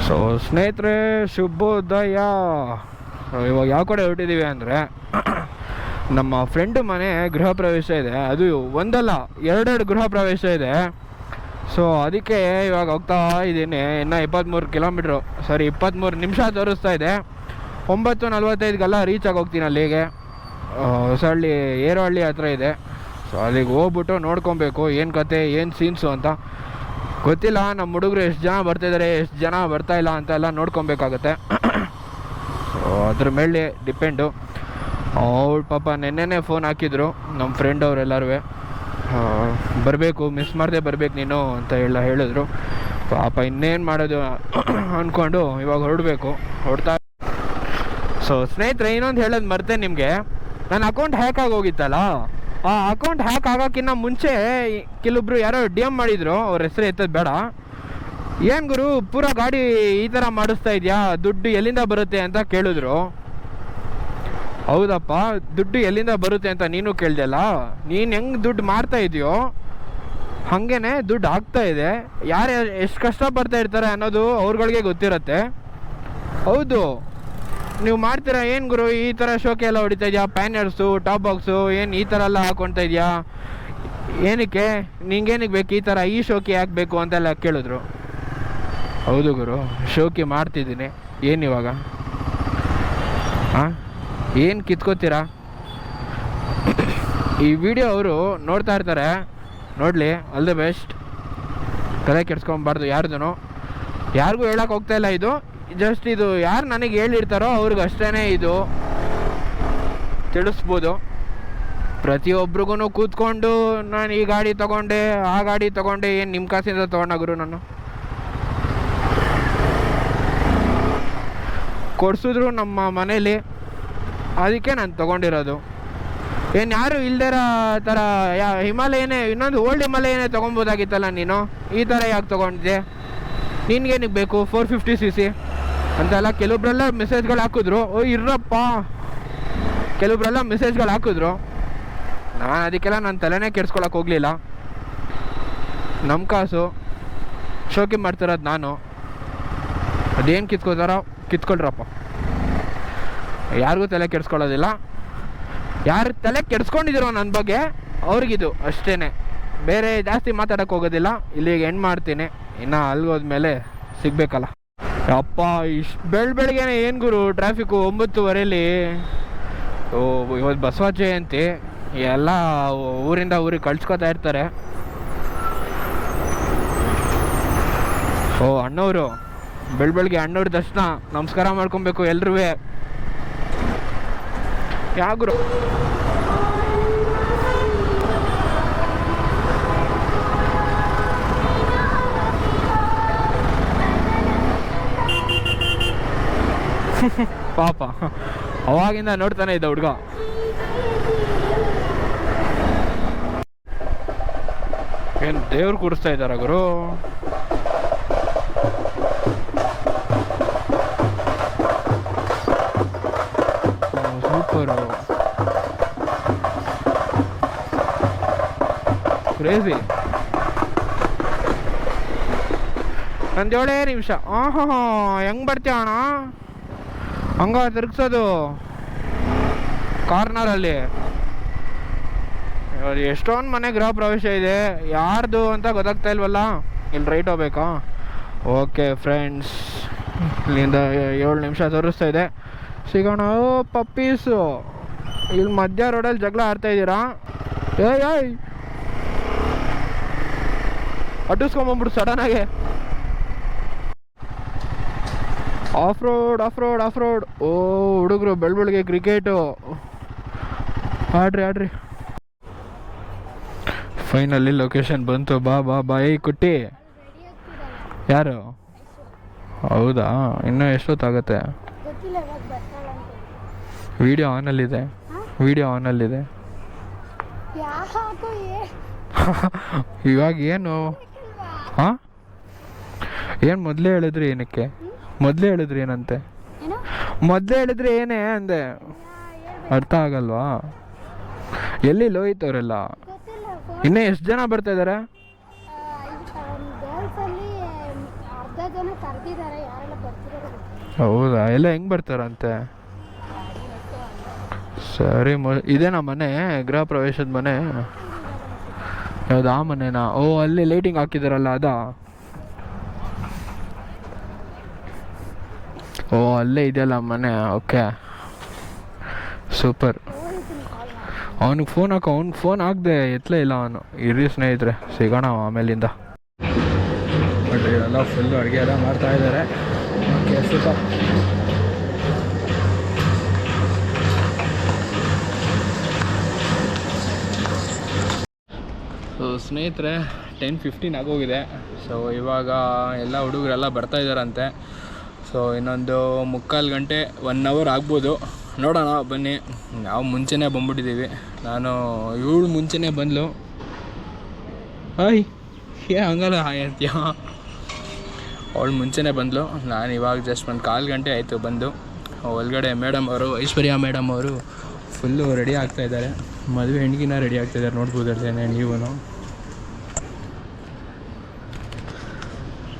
So ಸ್ನೇಹಿತರೆ, ಶುಭೋದಯ. ಇವಾಗ ಯಾವ ಕಡೆ ಹೊರಟಿದ್ದೀವಿ ಅಂದರೆ, ನಮ್ಮ ಫ್ರೆಂಡು ಮನೆ ಗೃಹ ಪ್ರವೇಶ ಇದೆ. ಅದು ಒಂದಲ್ಲ ಎರಡೆರಡು ಗೃಹ ಪ್ರವೇಶ ಇದೆ. ಸೊ ಅದಕ್ಕೆ ಇವಾಗ ಹೋಗ್ತಾ ಇದ್ದೀನಿ. ಇನ್ನು 23 ಕಿಲೋಮೀಟ್ರು, ಸಾರಿ 23 ನಿಮಿಷ ತೋರಿಸ್ತಾ ಇದೆ. 9:45ಗೆಲ್ಲ ರೀಚ್ ಆಗೋಗ್ತೀನಿ ಅಲ್ಲಿಗೆ. ಹೊಸಹಳ್ಳಿ ಏರೋಹಳ್ಳಿ ಹತ್ರ ಇದೆ. ಸೊ ಅಲ್ಲಿಗೆ ಹೋಗ್ಬಿಟ್ಟು ನೋಡ್ಕೊಬೇಕು ಏನು ಕತೆ, ಏನು ಸೀನ್ಸು ಅಂತ ಗೊತ್ತಿಲ್ಲ. ನಮ್ಮ ಹುಡುಗರು ಎಷ್ಟು ಜನ ಬರ್ತಾಯಿದ್ದಾರೆ, ಎಷ್ಟು ಜನ ಬರ್ತಾಯಿಲ್ಲ ಅಂತೆಲ್ಲ ನೋಡ್ಕೊಬೇಕಾಗತ್ತೆ. ಸೊ ಅದ್ರ ಮೇಲೆ ಡಿಪೆಂಡು. ಅವ್ರು ಪಾಪ ನೆನ್ನೆನೇ ಫೋನ್ ಹಾಕಿದ್ರು ನಮ್ಮ ಫ್ರೆಂಡ್ ಅವರೆಲ್ಲರೂ, ಬರಬೇಕು, ಮಿಸ್ ಮಾಡದೆ ಬರಬೇಕು ನೀನು ಅಂತ ಹೇಳಿದ್ರು. ಪಾಪ ಇನ್ನೇನು ಮಾಡೋದು ಅಂದ್ಕೊಂಡು ಇವಾಗ ಹೊರಡ್ತಾ. ಸೊ ಸ್ನೇಹಿತರೆ, ಇನ್ನೊಂದು ಹೇಳೋದು ಮರ್ತೆ ನಿಮಗೆ. ನನ್ನ ಅಕೌಂಟ್ ಹ್ಯಾಕ್ ಆಗೋಗಿತ್ತಲ್ಲ, ಆ ಅಕೌಂಟ್ ಹ್ಯಾಕ್ ಆಗೋಕ್ಕಿಂತ ಮುಂಚೆ ಕೆಲವೊಬ್ರು ಯಾರೋ DM ಮಾಡಿದರು. ಅವ್ರ ಹೆಸರು ಎತ್ತೋದು ಬೇಡ. ಏನು ಗುರು, ಪೂರಾ ಗಾಡಿ ಈ ಥರ ಮಾಡಿಸ್ತಾ ಇದೆಯಾ, ದುಡ್ಡು ಎಲ್ಲಿಂದ ಬರುತ್ತೆ ಅಂತ ಕೇಳಿದ್ರು. ಹೌದಪ್ಪ, ದುಡ್ಡು ಎಲ್ಲಿಂದ ಬರುತ್ತೆ ಅಂತ ನೀನು ಕೇಳ್ದಲ್ಲ. ನೀನು ಹೆಂಗೆ ದುಡ್ಡು ಮಾಡ್ತಾ ಇದೆಯೋ ಹಾಗೇ ದುಡ್ಡು ಆಗ್ತಾ ಇದೆ. ಯಾರು ಎಷ್ಟು ಕಷ್ಟಪಡ್ತಾ ಇರ್ತಾರೆ ಅನ್ನೋದು ಅವ್ರಗಳಿಗೆ ಗೊತ್ತಿರತ್ತೆ. ಹೌದು, ನೀವು ಮಾಡ್ತೀರಾ ಏನು ಗುರು, ಈ ಥರ ಶೋಕೆ ಎಲ್ಲ ಹೊಡಿತಾ ಇದೆಯಾ, ಪ್ಯಾನರ್ಸು, ಟಾಪ್ ಬಾಕ್ಸು, ಏನು ಈ ಥರ ಎಲ್ಲ ಹಾಕ್ಕೊಳ್ತಾ ಇದೆಯಾ, ಏನಕ್ಕೆ, ನಿಂಗೇನಿಗೆ ಬೇಕು ಈ ಥರ, ಈ ಶೋಕಿ ಯಾಕೆ ಬೇಕು ಅಂತೆಲ್ಲ ಕೇಳಿದ್ರು. ಹೌದು ಗುರು, ಶೋಕಿ ಮಾಡ್ತಿದ್ದೀನಿ. ಏನಿವಾಗ ಹಾಂ, ಏನು ಕಿತ್ಕೋತೀರಾ? ಈ ವಿಡಿಯೋ ಅವರು ನೋಡ್ತಾ ಇರ್ತಾರೆ, ನೋಡಲಿ, ಆಲ್ ದಿ ಬೆಸ್ಟ್. ತಲೆ ಕೆಡ್ಸ್ಕೊಬಾರ್ದು ಯಾರ್ದು, ಯಾರಿಗೂ ಹೇಳೋಕೆ ಹೋಗ್ತಾ ಇಲ್ಲ. ಇದು ಜಸ್ಟ್ ಇದು ಯಾರು ನನಗೆ ಹೇಳಿರ್ತಾರೋ ಅವ್ರಿಗೆ ಅಷ್ಟೇ ಇದು ತಿಳಿಸ್ಬೋದು. ಪ್ರತಿಯೊಬ್ರಿಗೂ ಕೂತ್ಕೊಂಡು ನಾನು ಈ ಗಾಡಿ ತೊಗೊಂಡೆ, ಆ ಗಾಡಿ ತೊಗೊಂಡೆ, ಏನು ನಿಮ್ಮ ಕಾಸಿಂದ ತೊಗೊಂಡಾಗರು ನಾನು ಕೊಡಿಸಿದ್ರು ನಮ್ಮ ಮನೇಲಿ, ಅದಕ್ಕೆ ನಾನು ತೊಗೊಂಡಿರೋದು. ಏನು ಯಾರು ಇಲ್ದಿರೋ ಥರ ಹಿಮಾಲಯನೇ, ಇನ್ನೊಂದು ಓಲ್ಡ್ ಹಿಮಾಲಯನೇ ತೊಗೊಬೋದಾಗಿತ್ತಲ್ಲ ನೀನು, ಈ ಥರ ಯಾಕೆ ತೊಗೊಂಡಿದ್ದೆ, ನಿನ್ಗೇನಿಗೆ ಬೇಕು 450cc ಅಂತೆಲ್ಲ ಕೆಲವೊಬ್ರೆಲ್ಲ ಮೆಸೇಜ್ಗಳು ಹಾಕಿದ್ರು. ಇರ್ರಪ್ಪ, ಕೆಲವೊಬ್ರೆಲ್ಲ ಮೆಸೇಜ್ಗಳು ಹಾಕಿದ್ರು. ನಾನು ಅದಕ್ಕೆಲ್ಲ ನನ್ನ ತಲೆನೇ ಕೆಡ್ಸ್ಕೊಳಕ್ಕೆ ಹೋಗಲಿಲ್ಲ. ನಮ್ಮ ಕಾಸು ಶೋಕಿ ಮಾಡ್ತಿರೋದು ನಾನು, ಅದೇನು ಕಿತ್ಕೋತಾರೋ ಕಿತ್ಕೊಳ್ರಪ್ಪ, ಯಾರಿಗೂ ತಲೆ ಕೆಡ್ಸ್ಕೊಳ್ಳೋದಿಲ್ಲ. ಯಾರು ತಲೆ ಕೆಡ್ಸ್ಕೊಂಡಿದ್ದೀರೋ ನನ್ನ ಬಗ್ಗೆ ಅವ್ರಿಗಿದು ಅಷ್ಟೇ, ಬೇರೆ ಜಾಸ್ತಿ ಮಾತಾಡೋಕ್ಕೆ ಹೋಗೋದಿಲ್ಲ. ಇಲ್ಲಿಗೆ ಎಂಡ್ ಮಾಡ್ತೀನಿ. ಇನ್ನು ಅಲ್ಗೋದ್ಮೇಲೆ ಸಿಗಬೇಕಲ್ಲ. ಅಪ್ಪ, ಇಷ್ಟು ಬೆಳಗ್ಗೆನೆ ಏನು ಗುರು ಟ್ರಾಫಿಕ್ಕು. 9:15 ಇವತ್ತು ಬಸವ ಜಯಂತಿ, ಎಲ್ಲ ಊರಿಂದ ಊರಿಗೆ ಕಳ್ಸ್ಕೊತಾ ಇರ್ತಾರೆ. ಅಣ್ಣವರು ಬೆಳಗ್ಗೆ ಅಣ್ಣವ್ರ ದರ್ಶನ ನಮಸ್ಕಾರ ಮಾಡ್ಕೊಬೇಕು ಎಲ್ರೂ. ಯಾಗುರು ಪಾಪ ಅವಾಗಿಂದ ನೋಡ್ತಾನೆ ಇದ್ದ ಹುಡುಗ. ಏನು ದೇವ್ರು ಕೂರಿಸ್ತಾ ಇದ್ದಾರ ಗುರು. Super, crazy. ನಂದು 7 ನಿಮಿಷ. ಹೆಂಗೆ ಬರ್ತೀಯ ಅಣ್ಣ, ಹಂಗ ತಿರುಗ್ಸೋದು ಕಾರ್ನರಲ್ಲಿ. ಎಷ್ಟೊಂದು ಮನೆ ಗೃಹ ಪ್ರವೇಶ ಇದೆ, ಯಾರ್ದು ಅಂತ ಗೊತ್ತಾಗ್ತಾ ಇಲ್ವಲ್ಲ. ಇಲ್ಲಿ ರೈಟ್ ಹೋಗ್ಬೇಕಾ? ಓಕೆ ಫ್ರೆಂಡ್ಸ್, ಇಲ್ಲಿಂದ 7 ನಿಮಿಷ ತೋರಿಸ್ತಾ ಇದೆ. ಸಿಗೋಣ. ಪಪ್ಪೀಸು ಇಲ್ಲಿ ಮಧ್ಯ ರೋಡಲ್ಲಿ ಜಗಳ ಆಡ್ತಾ ಇದ್ದೀರಾ? ಏಯ್ ಅಟ್ಟಿಸ್ಕೊಂಬಂದ್ಬಿಡು ಸಡನ್ನಾಗೆ. Of road. ಓ ಹುಡುಗರು ಬೆಳಗ್ಗೆ ಕ್ರಿಕೆಟು ಆಡ್ರಿ. ಫೈನಲಿ ಲೊಕೇಶನ್ ಬಂತು. ಬಾ ಏಯ್ ಕುಟ್ಟಿ. ಯಾರು? ಹೌದಾ, ಇನ್ನೂ ಎಷ್ಟೊತ್ತಾಗತ್ತೆ? ವಿಡಿಯೋ ಆನಲ್ಲಿದೆ. ಇವಾಗ ಏನು? ಹಾಂ, ಏನು ಮೊದಲೇ ಹೇಳಿದ್ರಿ? ಏನಕ್ಕೆ ಮೊದಲೇ ಹೇಳಿದ್ರಿ? ಏನಂತೆ ಮೊದಲೇ ಹೇಳಿದ್ರಿ? ಏನೇ ಅಂದೆ, ಅರ್ಥ ಆಗಲ್ವಾ? ಎಲ್ಲಿ ಲೋಹಿತ್ ಅವರೆಲ್ಲ? ಇನ್ನೂ ಎಷ್ಟು ಜನ ಬರ್ತಾ ಇದ್ದಾರೆ? ಹೌದಾ? ಎಲ್ಲ ಹೆಂಗೆ ಬರ್ತಾರಂತೆ? ಸರಿ, ಇದೇನಾ ಮನೆ, ಗೃಹ ಪ್ರವೇಶದ ಮನೆ? ಯಾವ್ದು ಆ ಮನೆನಾ? ಓ, ಅಲ್ಲಿ ಲೈಟಿಂಗ್ ಹಾಕಿದಾರಲ್ಲ ಅದಾ? ಓ, ಅಲ್ಲೇ ಇದೆಯಲ್ಲ ಮನೆ. Okay, super. ಅವನಿಗೆ ಫೋನ್ ಹಾಕೋ. ಅವ್ನಿಗೆ ಫೋನ್ ಹಾಕ್ದೆ ಎತ್ತಲೇ ಇಲ್ಲ ಅವನು. ಇರ್ರಿ ಸ್ನೇಹಿತರೆ, ಸಿಗೋಣ ಆಮೇಲಿಂದ. ನೋಡ್ರಿ, ಎಲ್ಲ ಫುಲ್ಲು ಅಡುಗೆ ಎಲ್ಲ ಮಾಡ್ತಾ ಇದ್ದಾರೆ. Okay, super. ಸೊ ಸ್ನೇಹಿತರೆ, 10:15 ಆಗೋಗಿದೆ. ಸೊ ಇವಾಗ ಎಲ್ಲ ಹುಡುಗರೆಲ್ಲ ಬರ್ತಾಯಿದ್ದಾರಂತೆ. ಸೊ ಇನ್ನೊಂದು 3/4 ಗಂಟೆ 1 ಅವರ್ ಆಗ್ಬೋದು, ನೋಡೋಣ ಬನ್ನಿ. ನಾವು ಮುಂಚೆನೇ ಬಂದ್ಬಿಟ್ಟಿದ್ದೀವಿ. ನಾನು ಇವಳು ಮುಂಚೆನೇ ಬಂದಳು. ಹಾಯ್, ಹಂಗಲ್ಲ ಹಾಯ್ ಅಂತೀಯ? ಅವಳು ಮುಂಚೆನೇ ಬಂದಳು. ನಾನು ಇವಾಗ ಜಸ್ಟ್ 1/4 ಗಂಟೆ ಆಯಿತು ಬಂದು. ಒಳಗಡೆ ಮೇಡಮ್ ಅವರು, ಐಶ್ವರ್ಯ ಮೇಡಮ್ ಅವರು ಫುಲ್ಲು ರೆಡಿ ಆಗ್ತಾಯಿದ್ದಾರೆ. ಮದುವೆ ಹೆಣ್ಗಿನ ರೆಡಿ ಆಗ್ತಾಯಿದ್ದಾರೆ, ನೋಡ್ಬೋದಲ್ಲೇನೆ ನೀವು.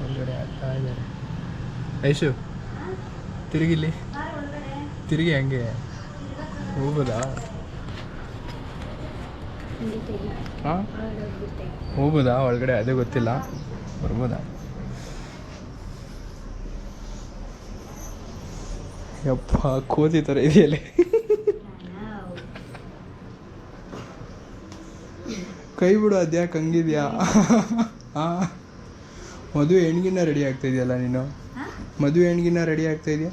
ಒಳಗಡೆ ಆಗ್ತಾ ಇದ್ದಾರೆ. ಐಶು, ತಿರುಗಿಲ್ಲಿ, ತಿರುಗಿ. ಹಂಗೆ ಹೋಗ್ಬೋದಾ? ಹಾಂ, ಹೋಗ್ಬೋದಾ ಒಳಗಡೆ? ಅದೇ ಗೊತ್ತಿಲ್ಲ, ಬರ್ಬೋದಾ? ಯಪ್ಪ, ಕೋತಿ ಥರ ಇದೆಯಲ್ಲ. ಕೈ ಬಿಡು, ಅದ್ಯಾಕೆ ಹಂಗಿದ್ಯಾ? ಹಾಂ, ಮದುವೆ ಹೆಣ್ಗಿನ್ನ ರೆಡಿ ಆಗ್ತಾ ಇದೆಯಲ್ಲ ನೀನು. ಮದುವೆ ಹೆಣ್ಗಿನ್ನ ರೆಡಿ ಆಗ್ತಾ ಇದೆಯಾ?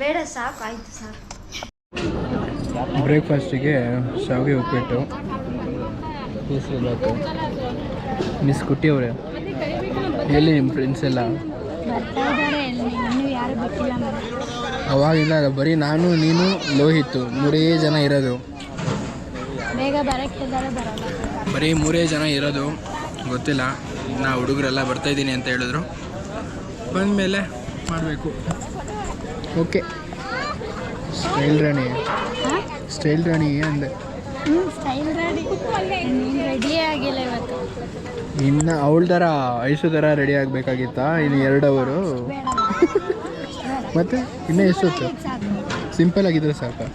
ಬೇಡ, ಸಾಕು, ಆಯ್ತು ಸಾಕು. ಬ್ರೇಕ್ಫಾಸ್ಟಿಗೆ ಶಾವಿಗೆ ಉಪ್ಪಿಟ್ಟು, ಕೂಸು ಮಿಸ್ ಕುಟ್ಟಿ ಅವರೇ. ಎಲ್ಲಿ ನಿಮ್ಮ ಫ್ರೆಂಡ್ಸ್ ಎಲ್ಲ? ಅವಾಗಿಲ್ಲ, ಬರೀ ನಾನು, ನೀನು, ಲೋಹಿತ್, 3 ಜನ ಇರೋದು. ಬರೀ 3 ಜನ ಇರೋದು. ಗೊತ್ತಿಲ್ಲ, ನಾ ಹುಡುಗರೆಲ್ಲ ಬರ್ತಾಯಿದ್ದೀನಿ ಅಂತ ಹೇಳಿದ್ರು. ಬಂದಮೇಲೆ ಮಾಡಬೇಕು. ಓಕೆ. ಸ್ಟೈಲ್ ರಾಣಿ, ಸ್ಟೈಲ್ ರಾಣಿ ಅಂದೆ. ರೆಡಿಯೇ ಆಗಿಲ್ಲ ಇವತ್ತು. ಇನ್ನು ಅವಳ ಥರ, ಐಸು ಥರ ರೆಡಿ ಆಗಬೇಕಾಗಿತ್ತಾ? ಇನ್ನು 2 ಅವರು ಮತ್ತೆ ಇನ್ನೂ ಎಷ್ಟೊತ್ತು? ಸಿಂಪಲ್ ಆಗಿದ್ರೆ ಸಾಕು.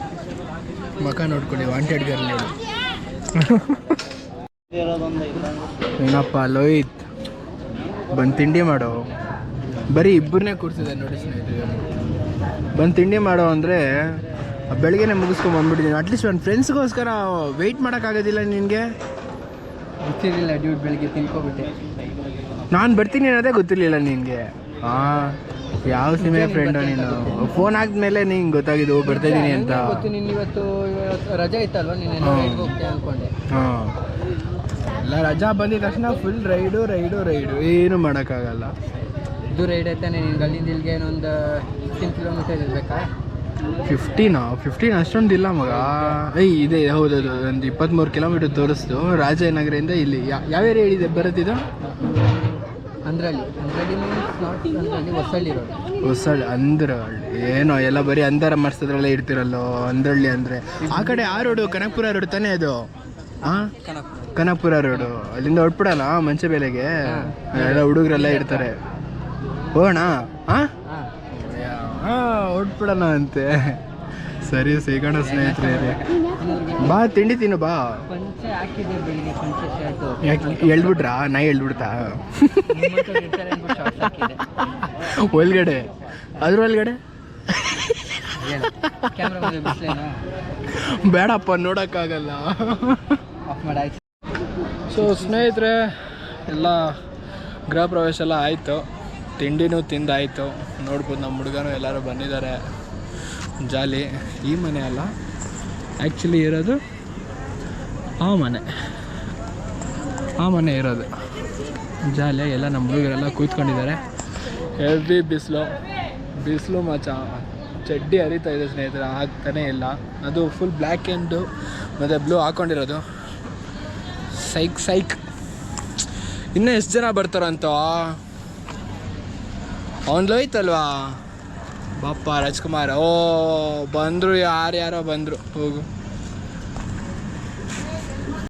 ಮಕ ನೋಡ್ಕೊಳ್ಳಿ, ವಾಂಟೆಡ್ ಗರ್ಲ್. ಏನಪ್ಪ ಲೋಹಿತ್, ಬಂದು ತಿಂಡಿ ಮಾಡೋ. ಬರೀ ಇಬ್ಬರನ್ನೇ ಕೂರ್ಸಿದೆ ನೋಡಿ ಸ್ನೇಹಿತರೆ. ಬಂದು ತಿಂಡಿ ಮಾಡೋ ಅಂದರೆ ಬೆಳಗ್ಗೆನೇ ಮುಗಿಸ್ಕೊಂಡು ಬಂದ್ಬಿಟ್ಟಿದ್ದೀನಿ. ಅಟ್ಲೀಸ್ಟ್ ಒಂದು ಫ್ರೆಂಡ್ಸ್ಗೋಸ್ಕರ ವೆಯ್ಟ್ ಮಾಡೋಕ್ಕಾಗೋದಿಲ್ಲ ನಿನಗೆ? ಗೊತ್ತಿರಲಿಲ್ಲ ಡ್ಯೂಟ್, ಬೆಳಗ್ಗೆ ತಿನ್ಕೊಬಿಟ್ಟೆ. ನಾನು ಬರ್ತೀನಿ ಅನ್ನೋದೇ ಗೊತ್ತಿರಲಿಲ್ಲ ನಿನಗೆ. ಹಾಂ, ಯಾವ ಸಿಮೆ ಫ್ರೆಂಡು ನೀನು? ಫೋನ್ ಆದ್ಮೇಲೆ ನಿಂಗೆ ಗೊತ್ತಾಗಿದ್ದು ಬರ್ತಾಯಿದ್ದೀನಿ ಅಂತ. ಇವತ್ತು ರಜೆ ಇತ್ತಲ್ವ, ನೀನು ಹೋಗ್ತೆ ಅಂದ್ಕೊಂಡೆ. ಹಾಂ, ಎಲ್ಲ ರಜಾ ಬಂದಿದ ತಕ್ಷಣ ಫುಲ್ ರೈಡು ರೈಡು ರೈಡು, ಏನು ಮಾಡೋಕ್ಕಾಗಲ್ಲ. ಇದು ರೈಡ್ ಐತಾನೆ ನಿನ್ಗೆ. ಅಲ್ಲಿಂದ ಇಲ್ಲಿಗೆ ಒಂದು 15 ಕಿಲೋಮೀಟರ್ ಇರಬೇಕಾ? 15 ಅಷ್ಟೊಂದಿಲ್ಲ ಮಗ. ಇದೆ, ಹೌದೌದು, ಒಂದು 23 ಕಿಲೋಮೀಟರ್ ತೋರಿಸ್ತು. ರಾಜನಗರದಿಂದ ಇಲ್ಲಿ ಯಾವ ಏರಿಯಾ ಹೇಳಿದೆ ಬರೋದಿದು? Andrahalli means not Andrahalli, Hosahalli road. Hosahalli, Andrahalli ಏನೋ ಎಲ್ಲ ಬರೀ ಅಂಧಾರ ಮಾಡಿಸೋದ್ರಲ್ಲೇ ಇರ್ತಿರಲ್ಲೋ. ಅಂದ್ರಳ್ಳಿ ಅಂದರೆ ಆ ಕಡೆ ಆ ರೋಡು, ಕನಕಪುರ ರೋಡ್ ತಾನೇ ಅದು? ಹಾಂ, ಕನಕಪುರ ರೋಡು. ಅಲ್ಲಿಂದ ಹೊಟ್ಬಿಡಲ್ಲ ಮಂಚೆಬೇಲೆಗೆ, ಎಲ್ಲ ಹುಡುಗರೆಲ್ಲ ಇರ್ತಾರೆ. ಹೋಗೋಣ? ಹಾಂ ಹಾಂ, ಹೊಟ್ಬಿಡೋಣ ಅಂತೆ. ಸರಿ, ಸಿಗೋಣ ಸ್ನೇಹಿತರೆ. ಬಾ, ತಿಂಡಿ ತಿನ್ನು ಬಾ. ಪಂಚೆ ಹಾಕಿದೆ ಬೆಳಿಗ್ಗೆ, ಪಂಚೆ ಶರ್ಟು. ಯಾಕೆ ಎಳ್ಬಿಟ್ರಾ? ನಾ ಎಳ್ಬಿಡ್ತಾ ಒಳಗಡೆ? ಅದ್ರ ಒಳಗಡೆ ಬೇಡಪ್ಪ, ನೋಡೋಕ್ಕಾಗಲ್ಲ. ಸೊ ಸ್ನೇಹಿತರೆ, ಎಲ್ಲ ಗೃಹ ಪ್ರವೇಶ ಎಲ್ಲ ಆಯಿತು. ತಿಂಡಿನೂ ತಿಂದಾಯಿತು. ನೋಡ್ಬೋದು, ನಮ್ಮ ಹುಡುಗನೂ ಎಲ್ಲರೂ ಬಂದಿದ್ದಾರೆ. ಜಾಲಿ. ಈ ಮನೆ ಅಲ್ಲ, ಆ್ಯಕ್ಚುಲಿ ಇರೋದು ಆ ಮನೆ ಇರೋದು. ಜಾಲಿ. ಎಲ್ಲ ನಮ್ಮ ಹುಡುಗರೆಲ್ಲ ಕೂತ್ಕೊಂಡಿದ್ದಾರೆ. ಹೆವಿ ಬಿಸಿಲು ಮಚ. ಚಡ್ಡಿ ಹರಿತಾ ಇದೆ ಸ್ನೇಹಿತರೆ, ಆಗ್ತಾನೇ ಇಲ್ಲ. ಅದು ಫುಲ್ ಬ್ಲ್ಯಾಕ್ ಆ್ಯಂಡು ಮತ್ತು ಬ್ಲೂ ಹಾಕ್ಕೊಂಡಿರೋದು. ಸೈಕ್. ಇನ್ನೂ ಎಷ್ಟು ಜನ ಬರ್ತಾರಂತ? ಅವ್ನು ಲೋಯ್ತಲ್ವಾ? ಬಾಪ ರಾಜ್ಕುಮಾರ್. ಓ, ಬಂದರು, ಯಾರ್ಯಾರೋ ಬಂದರು. ಹೋಗು.